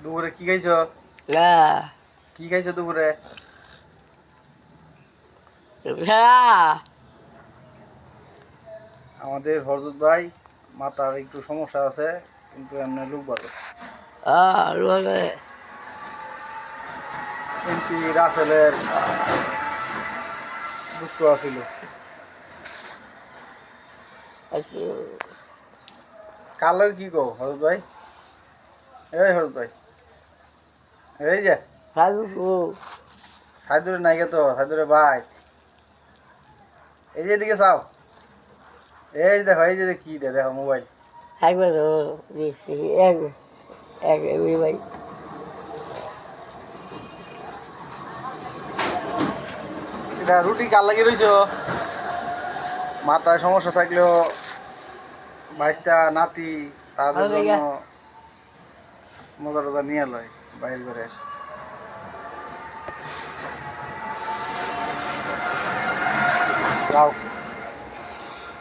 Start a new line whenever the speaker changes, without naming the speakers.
দুপুরে কি খাইছো?
না
কি খাইছো দুপুরে? আমাদের হরজত ভাই মাথার একটু সমস্যা আছে, কিন্তু এমনি লোক ভালো। এমপি রাসেলের দুঃখ আছিল। কালো কি কো হরজত ভাই? এই হরজত ভাই, এই যে সাইদুরে নাই গে তো, সাইদুরে ভাই এই যে এদিকে চাও, এই দেখো, এই যে কি দেখো মোবাইল। এটা রুটি কার লাগি রইছো? মাথায় সমস্যা থাকলেও বাইশটা নাতি তাদের জন্য মজা টজা নিয়ে লয় বাইর করে। যাও।